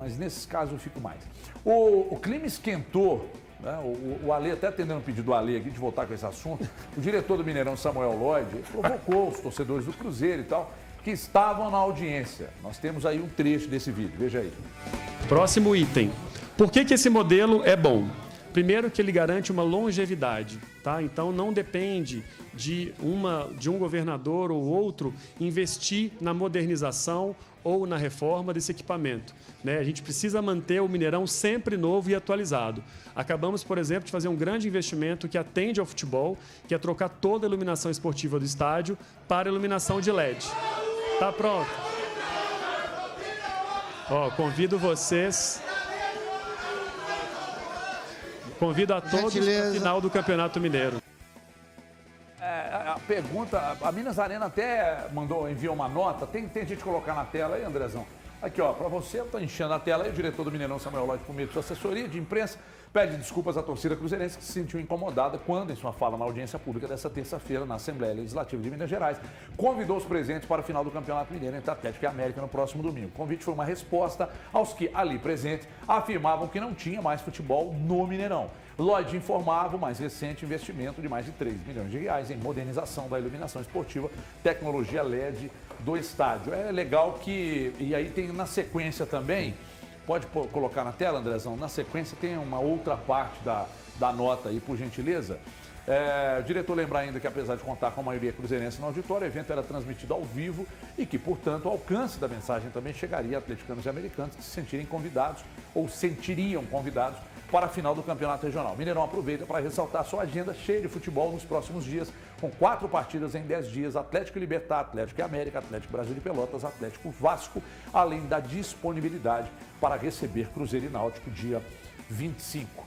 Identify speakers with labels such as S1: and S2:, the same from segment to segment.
S1: Mas nesses casos eu fico mais. O clima esquentou, né? O Ale, até atendendo o pedido do Ale aqui de voltar com esse assunto, o diretor do Mineirão, Samuel Lloyd, provocou os torcedores do Cruzeiro e tal, que estavam na audiência. Nós temos aí um trecho desse vídeo, veja aí.
S2: Próximo item. Por que esse modelo é bom? Primeiro que ele garante uma longevidade, tá? Então não depende de um governador ou outro investir na modernização ou na reforma desse equipamento, né? A gente precisa manter o Mineirão sempre novo e atualizado. Acabamos, por exemplo, de fazer um grande investimento que atende ao futebol, que é trocar toda a iluminação esportiva do estádio para iluminação de LED. Tá pronto? Ó, convido vocês... Convido a todos para a final do Campeonato Mineiro.
S1: A pergunta, a Minas Arena até enviou uma nota, tem gente colocar na tela aí, Andrezão? Aqui, ó, para você, tá enchendo a tela aí, o diretor do Mineirão, Samuel Lloyd, por meio de sua assessoria de imprensa, pede desculpas à torcida cruzeirense que se sentiu incomodada quando, em sua fala na audiência pública dessa terça-feira, na Assembleia Legislativa de Minas Gerais, convidou os presentes para a final do Campeonato Mineiro entre Atlético e América no próximo domingo. O convite foi uma resposta aos que, ali presentes, afirmavam que não tinha mais futebol no Mineirão. Lloyd informava o mais recente investimento de mais de 3 milhões de reais em modernização da iluminação esportiva, tecnologia LED do estádio. É legal que, e aí tem na sequência também, pode colocar na tela, Andrezão, na sequência tem uma outra parte da nota aí, por gentileza. O diretor lembra ainda que, apesar de contar com a maioria cruzeirense no auditório, o evento era transmitido ao vivo e que, portanto, o alcance da mensagem também chegaria a atleticanos e americanos que se sentirem convidados ou sentiriam convidados para a final do Campeonato Regional. Mineirão aproveita para ressaltar sua agenda cheia de futebol nos próximos dias, com 4 partidas em 10 dias, Atlético e Libertad, Atlético e América, Atlético Brasil de Pelotas, Atlético Vasco, além da disponibilidade para receber Cruzeiro e Náutico dia 25.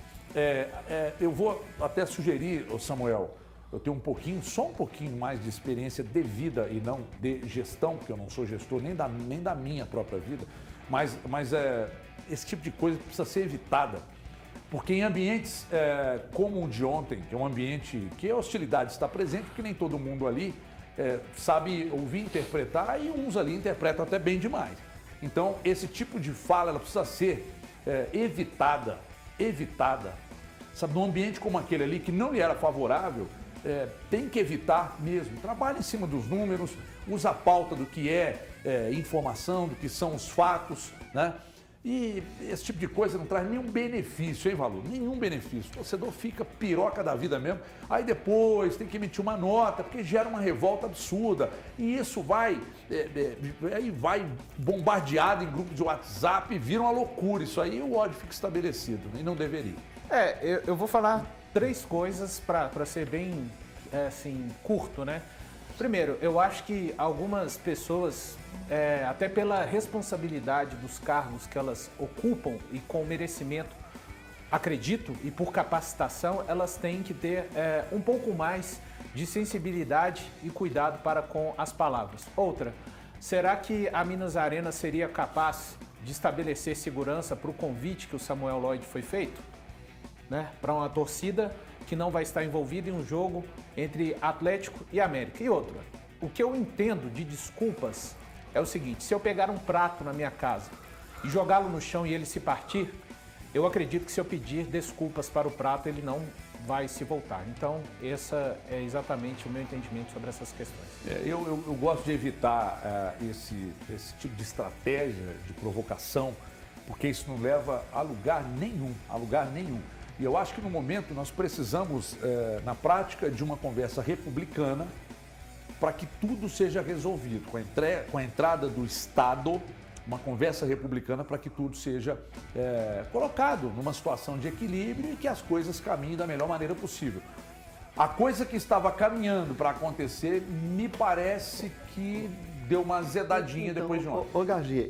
S1: Eu vou até sugerir, Samuel, eu tenho só um pouquinho mais de experiência de vida e não de gestão, porque eu não sou gestor nem da minha própria vida, mas esse tipo de coisa precisa ser evitada. Porque em ambientes como o de ontem, que é um ambiente que a hostilidade está presente, porque nem todo mundo ali sabe ouvir, interpretar, e uns ali interpretam até bem demais. Então, esse tipo de fala ela precisa ser evitada. Sabe, num ambiente como aquele ali, que não lhe era favorável, tem que evitar mesmo. Trabalha em cima dos números, usa a pauta do que é informação, do que são os fatos, né? E esse tipo de coisa não traz nenhum benefício, hein, Valor? Nenhum benefício. O torcedor fica piroca da vida mesmo. Aí depois tem que emitir uma nota, porque gera uma revolta absurda. E isso vai bombardeado em grupos de WhatsApp e vira uma loucura. Isso aí o ódio fica estabelecido e não deveria.
S3: Eu vou falar 3 coisas para ser bem assim, curto, né? Primeiro, eu acho que algumas pessoas, até pela responsabilidade dos cargos que elas ocupam e com merecimento, acredito, e por capacitação, elas têm que ter um pouco mais de sensibilidade e cuidado para com as palavras. Outra, será que a Minas Arena seria capaz de estabelecer segurança para o convite que o Samuel Lloyd foi feito? Né? Para uma torcida que não vai estar envolvida em um jogo entre Atlético e América. E outra, o que eu entendo de desculpas é o seguinte: se eu pegar um prato na minha casa e jogá-lo no chão e ele se partir, eu acredito que se eu pedir desculpas para o prato, ele não vai se voltar. Então, essa é exatamente o meu entendimento sobre essas questões.
S1: Eu gosto de evitar esse tipo de estratégia de provocação, porque isso não leva a lugar nenhum, E eu acho que no momento nós precisamos, na prática, de uma conversa republicana para que tudo seja resolvido. Com a entrada do Estado, uma conversa republicana para que tudo seja colocado numa situação de equilíbrio e que as coisas caminhem da melhor maneira possível. A coisa que estava caminhando para acontecer, me parece que deu uma azedadinha então, depois de ontem.
S4: Ô Gargi,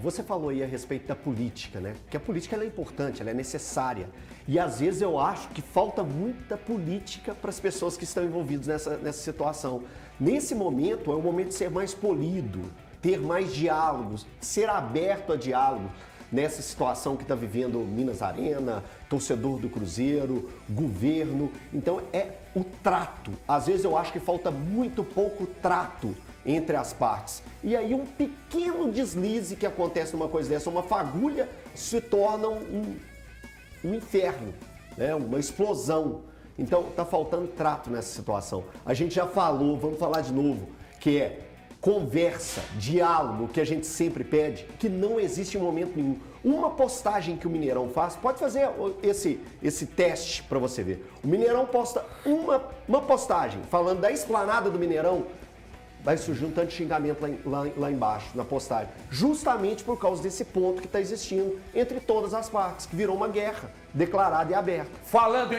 S4: você falou aí a respeito da política, né? Porque a política ela é importante, ela é necessária. E às vezes eu acho que falta muita política para as pessoas que estão envolvidas nessa situação. Nesse momento é o momento de ser mais polido, ter mais diálogos, ser aberto a diálogo. Nessa situação que está vivendo Minas Arena, torcedor do Cruzeiro, governo. Então é o trato. Às vezes eu acho que falta muito pouco trato entre as partes. E aí um pequeno deslize que acontece numa coisa dessa, uma fagulha, se torna um inferno, né? Uma explosão. Então tá faltando trato nessa situação. A gente já falou, vamos falar de novo, que é conversa, diálogo, que a gente sempre pede, que não existe em momento nenhum. Uma postagem que o Mineirão faz, pode fazer esse teste para você ver. O Mineirão posta uma postagem falando da esplanada do Mineirão, vai surgir um tanto de xingamento lá embaixo, na postagem. Justamente por causa desse ponto que está existindo entre todas as partes, que virou uma guerra declarada e aberta.
S1: Falando em